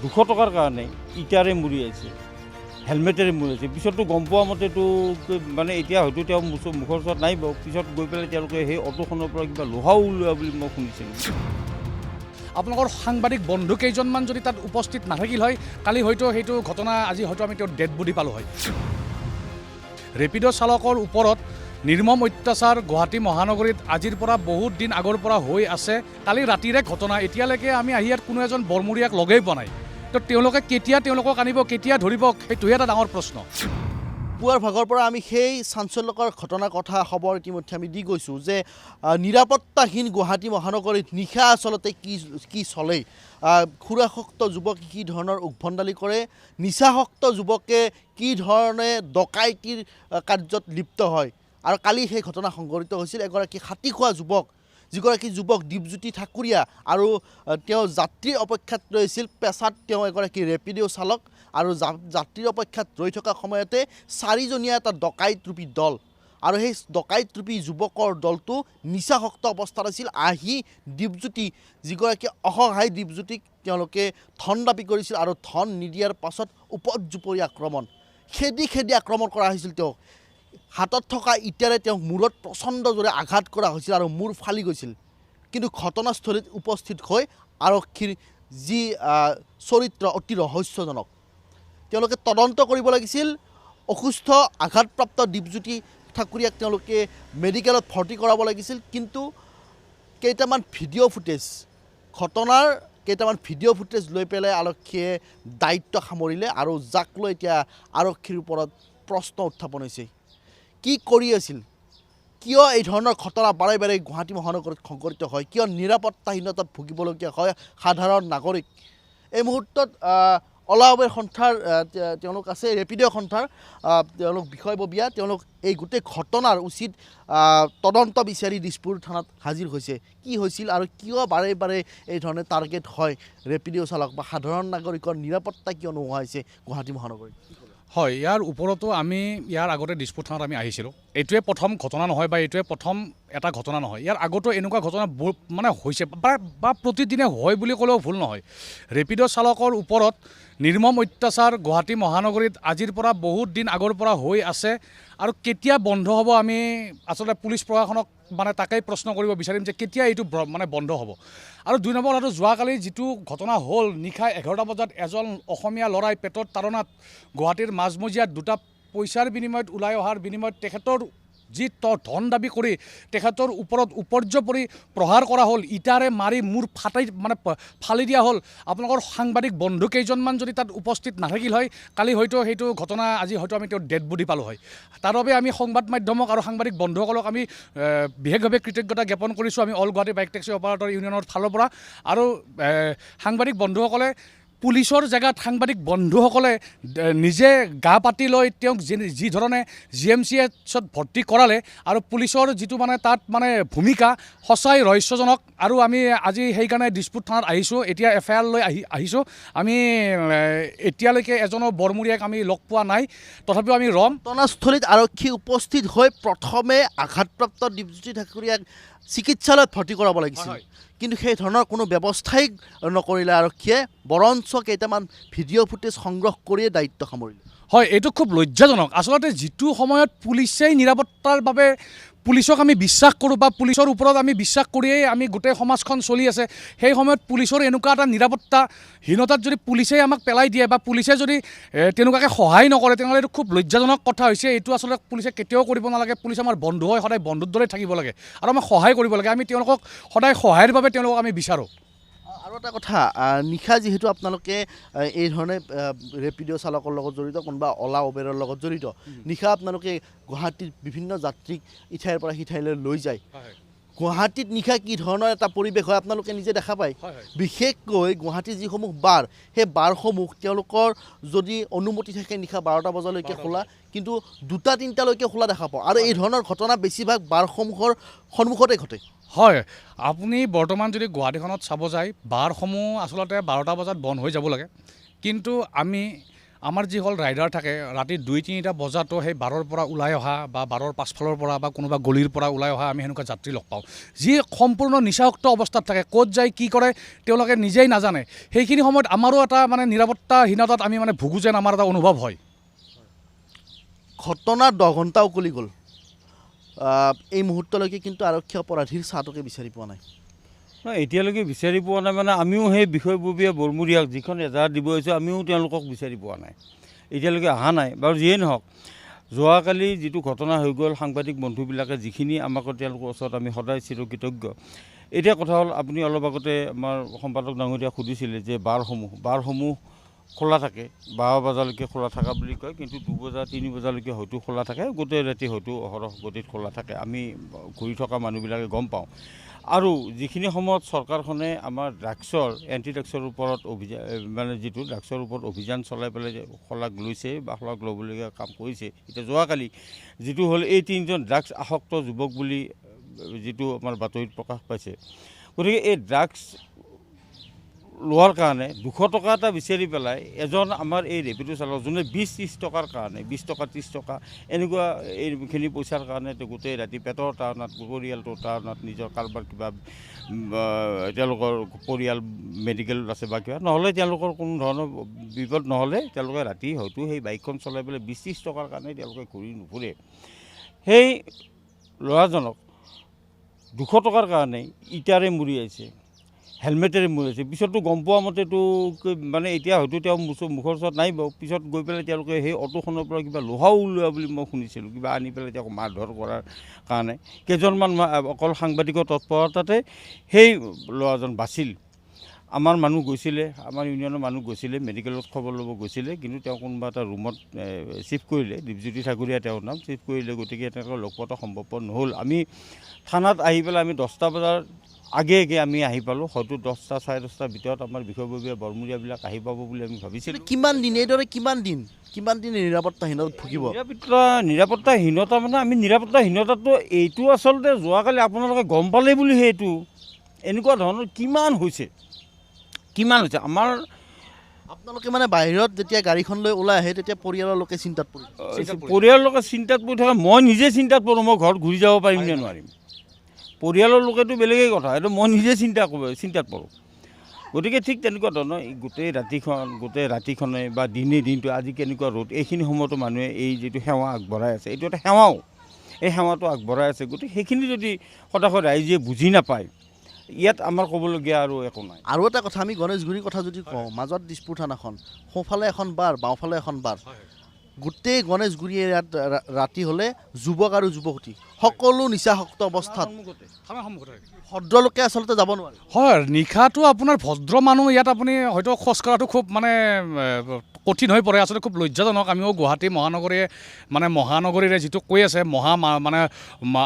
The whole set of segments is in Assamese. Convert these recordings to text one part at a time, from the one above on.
200 টকাৰ কাৰণে ইটাৰে মুৰি আছে, হেলমেটেৰে মুৰি আছে। পিছততো গম পোৱা মতেতো মানে এতিয়া হয়তো তেওঁ মুখৰ ওচৰত নাই বাৰু, পিছত গৈ পেলাই তেওঁলোকে সেই অটোখনৰ পৰা কিবা লোহাও ওলোৱা বুলি মই শুনিছিলোঁ। আপোনালোকৰ সাংবাদিক বন্ধু কেইজনমান যদি তাত উপস্থিত নাথাকিল হয়, কালি হয়তো সেইটো ঘটনা আজি হয়তো আমি তেওঁৰ ডেড বডি পালোঁ হয়। ৰেপিড' চালকৰ ওপৰত নিৰ্মম অত্যাচাৰ গুৱাহাটী মহানগৰীত আজিৰ পৰা বহুত দিন আগৰ পৰা হৈ আছে। কালি ৰাতিৰে ঘটনা, এতিয়ালৈকে আমি আহি ইয়াত কোনো এজন বৰমূৰীয়াক লগেই পোৱা নাই। তো তেওঁলোকে কেতিয়া তেওঁলোকক আনিব, কেতিয়া ধৰিব, সেইটোহে এটা ডাঙৰ প্ৰশ্ন। পুৱাৰ ভাগৰ পৰা আমি সেই চাঞ্চল্যকৰ ঘটনাৰ কথা খবৰ ইতিমধ্যে আমি দি গৈছোঁ যে নিৰাপত্তাহীন গুৱাহাটী মহানগৰীত নিশা আচলতে কি চলে, সুৰাসক্ত যুৱকে কি ধৰণৰ উদ্ভণ্ডালি কৰে, নিচাসক্ত যুৱকে কি ধৰণে ডকাইতিৰ কাৰ্যত লিপ্ত হয়। আৰু কালি সেই ঘটনা সংঘটিত হৈছিল। এগৰাকী হাতী খোৱা যুৱক, যিগৰাকী যুৱক দীপজ্যোতি ঠাকুৰীয়া, আৰু তেওঁ যাত্ৰীৰ অপেক্ষাত ৰৈছিল। পেছাত তেওঁ এগৰাকী ৰেপিড' চালক, আৰু যাত্ৰীৰ অপেক্ষাত ৰৈ থকা সময়তে 4জনীয়া এটা ডকাইত ৰূপী দল, আৰু সেই ডকাইত ৰূপী যুৱকৰ দলটো নিচাসক্ত অৱস্থাত আছিল। আহি দীপজ্যোতি, যিগৰাকী অসহায় দীপজ্যোতিক তেওঁলোকে ধন দাবী কৰিছিল, আৰু ধন নিদিয়াৰ পাছত উপৰ্যুপৰি আক্ৰমণ, খেদি আক্ৰমণ কৰা হৈছিল। তেওঁক হাতত থকা ইটাৰে তেওঁক মূৰত প্ৰচণ্ড জোৰে আঘাত কৰা হৈছিল আৰু মূৰ ফালি গৈছিল। কিন্তু ঘটনাস্থলীত উপস্থিত হৈ আৰক্ষীৰ যি চৰিত্ৰ অতি ৰহস্যজনক, তেওঁলোকে তদন্ত কৰিব লাগিছিল। অসুস্থ আঘাতপ্ৰাপ্ত দীপজ্যোতি ঠাকুৰীয়াক তেওঁলোকে মেডিকেলত ভৰ্তি কৰাব লাগিছিল। কিন্তু কেইটামান ভিডিঅ' ফুটেজ, ঘটনাৰ কেইটামান ভিডিঅ' ফুটেজ লৈ পেলাই আৰক্ষীয়ে দায়িত্ব সামৰিলে, আৰু যাক লৈ এতিয়া আৰক্ষীৰ ওপৰত প্ৰশ্ন উত্থাপন হৈছে। কি কৰি আছিল, কিয় এই ধৰণৰ ঘটনা বাৰে বাৰে গুৱাহাটী মহানগৰীত সংঘটিত হয়, কিয় নিৰাপত্তাহীনতাত ভুগিবলগীয়া হয় সাধাৰণ নাগৰিক। এই মুহূৰ্তত অলা উবেৰ সন্থাৰ তেওঁলোক আছে, ৰেপিড' সন্থাৰ তেওঁলোক বিষয়ববীয়া, তেওঁলোক এই গোটেই ঘটনাৰ উচিত তদন্ত বিচাৰি দিছপুৰ থানাত হাজিৰ হৈছে। কি হৈছিল আৰু কিয় বাৰে বাৰে এই ধৰণে টাৰ্গেট হয় ৰেপিড' চালক বা সাধাৰণ নাগৰিকৰ নিৰাপত্তা কিয় নোহোৱা হৈছে গুৱাহাটী মহানগৰীত? হয়, ইয়াৰ ওপৰতো আমি ইয়াৰ আগতে দিছপুৰ থানাত আমি আহিছিলোঁ। এইটোৱে প্ৰথম ঘটনা নহয়, বা এইটোৱে প্ৰথম এটা ঘটনা নহয়। ইয়াৰ আগতো এনেকুৱা ঘটনা মানে হৈছে, বা প্ৰতিদিনে হয় বুলি ক'লেও ভুল নহয়। ৰেপিড' চালকৰ ওপৰত নিৰ্মম অত্যাচাৰ গুৱাহাটী মহানগৰীত আজিৰ পৰা বহুত দিন আগৰ পৰা হৈ আছে, আৰু কেতিয়া বন্ধ হ'ব আমি আচলতে পুলিচ প্ৰশাসনক মানে তাকেই প্ৰশ্ন কৰিব বিচাৰিম যে কেতিয়া এইটো মানে বন্ধ হ'ব। আৰু 2 নম্বৰ কথাটো, যোৱাকালি যিটো ঘটনা হ'ল, নিশা 11টা বজাত এজন অসমীয়া ল'ৰাই পেটৰ তাৰণাত গুৱাহাটীৰ মাজমজিয়াত 2টা পইচাৰ বিনিময়ত ওলাই অহাৰ বিনিময়ত তেখেতৰ যি ধন দাবী কৰি তেখেতৰ ওপৰত উপৰ্যুপৰি প্ৰহাৰ কৰা হ'ল, ইটাৰে মাৰি মূৰ ফালি দিয়া হ'ল। আপোনালোকৰ সাংবাদিক বন্ধু কেইজনমান যদি তাত উপস্থিত নাথাকিল হয়, কালি হয়তো সেইটো ঘটনা আজি হয়তো আমি তেওঁৰ ডেড বডি পালোঁ হয়। তাৰ বাবে আমি সংবাদ মাধ্যমক আৰু সাংবাদিক বন্ধুসকলক আমি বিশেষভাৱে কৃতজ্ঞতা জ্ঞাপন কৰিছোঁ, আমি all Guwahati bike taxi operator ইউনিয়নৰ ফালৰ পৰা। আৰু সাংবাদিক বন্ধুসকলে, পুলিচৰ জেগাত সাংবাদিক বন্ধুসকলে নিজে গা পাতি লৈ তেওঁক যি ধৰণে GMCHত ভৰ্তি কৰালে, আৰু পুলিচৰ যিটো মানে তাত মানে ভূমিকা সঁচাই ৰহস্যজনক। আৰু আমি আজি সেইকাৰণে দিছপুৰ থানাত আহিছোঁ, এতিয়া FIR লৈ আহিছোঁ। আমি এতিয়ালৈকে এজনো বৰমূৰীয়াক আমি লগ পোৱা নাই, তথাপিও আমি ৰম। ঘটনাস্থলীত আৰক্ষী উপস্থিত হৈ প্ৰথমে আঘাতপ্ৰাপ্ত দীপজ্যোতি ঠাকুৰীয়াক চিকিৎসালয়ত ভৰ্তি কৰাব লাগিছিল। কিন্তু সেই ধৰণৰ কোনো ব্যৱস্থাই নকৰিলে আৰক্ষীয়ে, বৰঞ্চ কেইটামান ভিডিঅ' ফুটেজ সংগ্ৰহ কৰিয়ে দায়িত্ব সামৰিলে। হয়, এইটো খুব লজ্জাজনক। আচলতে যিটো সময়ত পুলিচেই নিৰাপত্তাৰ বাবে পুলিচক আমি বিশ্বাস কৰোঁ, বা পুলিচৰ ওপৰত আমি বিশ্বাস কৰিয়েই আমি গোটেই সমাজখন চলি আছে, সেই সময়ত পুলিচৰ এনেকুৱা এটা নিৰাপত্তাহীনতাত যদি পুলিচেই আমাক পেলাই দিয়ে, বা পুলিচে যদি তেনেকুৱাকৈ সহায় নকৰে, তেনেহ'লে এইটো খুব লজ্জাজনক কথা হৈছে। এইটো আচলতে পুলিচে কেতিয়াও কৰিব নালাগে। পুলিচ আমাৰ বন্ধু হয়, সদায় বন্ধুৰ দৰে থাকিব লাগে, আৰু আমাক সহায় কৰিব লাগে। আমি তেওঁলোকক সদায় সহায়ৰ বাবে তেওঁলোকক আমি বিচাৰোঁ। আৰু এটা কথা, নিশা যিহেতু আপোনালোকে এই ধৰণে ৰেপিড' চালকৰ লগত জড়িত, কোনোবা অলা উবেৰৰ লগত জড়িত, নিশা আপোনালোকে গুৱাহাটীত বিভিন্ন যাত্ৰীক ইঠাইৰ পৰা সিঠাইলৈ লৈ যায়। গুৱাহাটীত নিশা কি ধৰণৰ এটা পৰিৱেশ হয় আপোনালোকে নিজে দেখা পায়। বিশেষকৈ গুৱাহাটীৰ যিসমূহ বাৰ, সেই বাৰসমূহ তেওঁলোকৰ যদি অনুমতি থাকে নিশা 12টা বজালৈকে খোলা, কিন্তু 2টা-3টালৈকে খোলা দেখা পাওঁ। আৰু এই ধৰণৰ ঘটনা বেছিভাগ বাৰসমূহৰ সন্মুখতে ঘটে। হয়, আপুনি বৰ্তমান যদি গুৱাহাটীখনত চাব যায়, বাৰসমূহ আচলতে 12টা বজাত বন্ধ হৈ যাব লাগে। কিন্তু আমি আমাৰ যিসকল ৰাইডাৰ থাকে ৰাতি 2-3টা বজাতো সেই বাৰৰ পৰা ওলাই অহা বা বাৰৰ পাছফালৰ পৰা বা কোনোবা গলিৰ পৰা ওলাই অহা আমি সেনেকুৱা যাত্ৰী লগ পাওঁ যি সম্পূৰ্ণ নিচাযুক্ত অৱস্থাত থাকে ক'ত যায় কি কৰে তেওঁলোকে নিজেই নাজানে সেইখিনি সময়ত আমাৰো এটা মানে নিৰাপত্তাহীনতাত আমি মানে ভুগো যেন আমাৰ এটা অনুভৱ হয় ঘটনা 10 ঘণ্টা উকলি গ'ল এই মুহূৰ্তলৈকে কিন্তু আৰক্ষী অপৰাধীৰ চাহটোকে বিচাৰি পোৱা নাই এতিয়ালৈকে বিচাৰি পোৱা নাই মানে আমিও সেই বিষয়ববীয়া বৰমূৰীয়াক যিখন এজাহাৰ দিব আহিছোঁ আমিও তেওঁলোকক বিচাৰি পোৱা নাই এতিয়ালৈকে অহা নাই বাৰু যিয়েই নহওক যোৱাকালি যিটো ঘটনা হৈ গ'ল সাংবাদিক বন্ধুবিলাকে যিখিনি আমাক তেওঁলোকৰ ওচৰত আমি সদায় চিৰকৃতজ্ঞ এতিয়া কথা হ'ল আপুনি অলপ আগতে আমাৰ সম্পাদক ডাঙৰীয়াক সুধিছিলে যে বাৰসমূহ খোলা থাকে 12 বজালৈকে খোলা থকা বুলি কয় কিন্তু 2 বজা 3 বজালৈকে হয়তো খোলা থাকে গোটেই ৰাতি হয়তো অহৰহ গতিত খোলা থাকে আমি ঘূৰি থকা মানুহবিলাকে গম পাওঁ আৰু যিখিনি সময়ত চৰকাৰখনে আমাৰ ড্ৰাগছৰ এণ্টি ড্ৰাগছৰ ওপৰত অভিযান মানে যিটো ড্ৰাগছৰ ওপৰত অভিযান চলাই পেলাই শলাগ লৈছে বা শলাগ ল'বলগীয়া কাম কৰিছে এতিয়া যোৱাকালি যিটো হ'ল এই 3জন ড্ৰাগছ আসক্ত যুৱক বুলি যিটো আমাৰ বাতৰিত প্ৰকাশ পাইছে গতিকে এই ড্ৰাগছ লোৱাৰ কাৰণে 200 টকা এটা বিচাৰি পেলাই এজন আমাৰ এই ৰেপিডো চালক যোনে 20-30 টকাৰ কাৰণে 20 টকা 30 টকা এনেকুৱা এইখিনি পইচাৰ কাৰণে গোটেই ৰাতি পেটৰ টাউনত পৰিয়ালটোৰ টাউনত নিজৰ কাৰোবাৰ কিবা তেওঁলোকৰ পৰিয়াল মেডিকেলত আছে বা কিবা নহ'লে তেওঁলোকৰ কোনো ধৰণৰ বিপদ নহ'লে তেওঁলোকে ৰাতি হয়তো সেই বাইকখন চলাই পেলাই 20-30 টকাৰ কাৰণে তেওঁলোকে ঘূৰি নুফুৰে সেই ল'ৰাজনক 200 টকাৰ কাৰণে ইটাৰে মৰিয়াইছে হেলমেটেৰে মৰিছে পিছততো গম পোৱা মতেতো মানে এতিয়া হয়তো তেওঁ মুখৰ ওচৰত নাই বাৰু পিছত গৈ পেলাই তেওঁলোকে সেই অটোখনৰ পৰা কিবা লোহাও ওলোৱা বুলি মই শুনিছিলোঁ কিবা আনি পেলাই তেওঁক মাৰধৰ কৰাৰ কাৰণে কেইজনমান অকল সাংবাদিকৰ তৎপৰতাতে সেই ল'ৰাজন বাচিল আমাৰ মানুহ গৈছিলে আমাৰ ইউনিয়নৰ মানুহ গৈছিলে মেডিকেলত খবৰ ল'ব গৈছিলে কিন্তু তেওঁ কোনোবা এটা ৰুমত চিফ্ট কৰিলে দীপজ্যোতি ঠাকুৰীয়া তেওঁৰ নাম চিফ্ট কৰিলে গতিকে তেওঁলোকক লগ পোৱাটো সম্ভৱপৰ নহ'ল আমি থানাত আহি পেলাই আমি 10টা বজাৰ আগে আমি আহি পালোঁ হয়তো 10টা 10:30টাৰ ভিতৰত আমাৰ বিষয়ববীয়া বৰমূৰীয়াবিলাক আহি পাব বুলি আমি ভাবিছিলোঁ কিমান দিন এইদৰে কিমান দিন নিৰাপত্তাহীনত ভুগিব নিৰাপত্তাহীনতা মানে আমি নিৰাপত্তাহীনতাটো এইটো আচলতে যোৱাকালি আপোনালোকে গম পালে বুলিহে এইটো এনেকুৱা ধৰণৰ কিমান হৈছে আমাৰ আপোনালোকে মানে বাহিৰত যেতিয়া গাড়ীখন লৈ ওলাই আহে তেতিয়া পৰিয়ালৰ লোকে চিন্তাত পৰে পৰিয়ালৰ লোকে চিন্তাত পৰি থাকে মই নিজে চিন্তাত পৰোঁ মই ঘৰত ঘূৰি যাব পাৰিম নে নোৱাৰিম পৰিয়ালৰ লোকেতো বেলেগেই কথা এইটো মই নিজে চিন্তাত পৰোঁ গতিকে ঠিক তেনেকুৱা ধৰণৰ গোটেই ৰাতিখনে বা দিনটো আজি কেনেকুৱা ৰ'দ এইখিনি সময়তো মানুহে এই যিটো সেৱা আগবঢ়াই আছে এইটো এটা সেৱাও এই সেৱাটো আগবঢ়াই আছে গতিকে সেইখিনি যদি সদায় ৰাইজে বুজি নাপায় ইয়াত আমাৰ ক'বলগীয়া আৰু একো নাই আৰু এটা কথা আমি গণেশগুৰিৰ কথা যদি কওঁ মাজত দিছপুৰ থানাখন সোঁফালে এখন বাৰ বাওঁফালে এখন বাৰ গোটেই গণেশগুৰি ইয়াত ৰাতি হ'লে যুৱক আৰু যুৱতী সকলো নিচাসক্ত অৱস্থাত ভদ্ৰলোকে আচলতে যাব নোৱাৰে হয় নিশাটো আপোনাৰ ভদ্ৰ মানুহ ইয়াত আপুনি হয়তো খোজ কঢ়াটো খুব মানে কঠিন হৈ পৰে আচলতে খুব লজ্জাজনক আমিও গুৱাহাটী মহানগৰীৰে যিটো কৈ আছে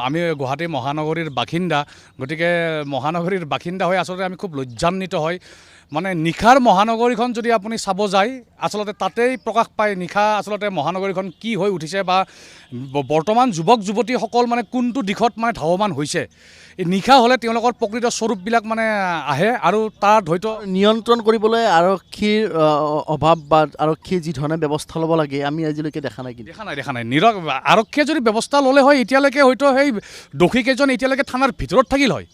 আমি গুৱাহাটী মহানগৰীৰ বাসিন্দা গতিকে মহানগৰীৰ বাসিন্দা হৈ আচলতে আমি খুব লজ্জান্বিত হয় মানে নিশাৰ মহানগৰীখন যদি আপুনি চাব যায় আচলতে তাতেই প্ৰকাশ পায় নিশা আচলতে মহানগৰীখন কি হৈ উঠিছে বা বৰ্তমান যুৱক যুৱতীসকল মানে কোনটো দিশত মানে ধাৱমান হৈছে এই নিশা হ'লে তেওঁলোকৰ প্ৰকৃত স্বৰূপবিলাক মানে আহে আৰু তাত হয়তো নিয়ন্ত্ৰণ কৰিবলৈ আৰক্ষীৰ অভাৱ বা আৰক্ষীয়ে যি ধৰণে ব্যৱস্থা ল'ব লাগে আমি আজিলৈকে দেখা নাই আৰক্ষীয়ে যদি ব্যৱস্থা ল'লে হয় এতিয়ালৈকে হয়তো সেই দোষীকেইজন এতিয়ালৈকে থানাৰ ভিতৰত থাকিল হয়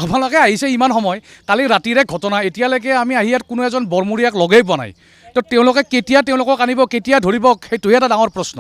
আপোনালোকে আহিছে ইমান সময় কালি ৰাতিৰে ঘটনা এতিয়ালৈকে আমি আহি ইয়াত কোনো এজন বৰমূৰীয়াক লগেই পোৱা নাই তো তেওঁলোকে কেতিয়া তেওঁলোকক আনিব কেতিয়া ধৰিব সেইটোহে এটা ডাঙৰ প্ৰশ্ন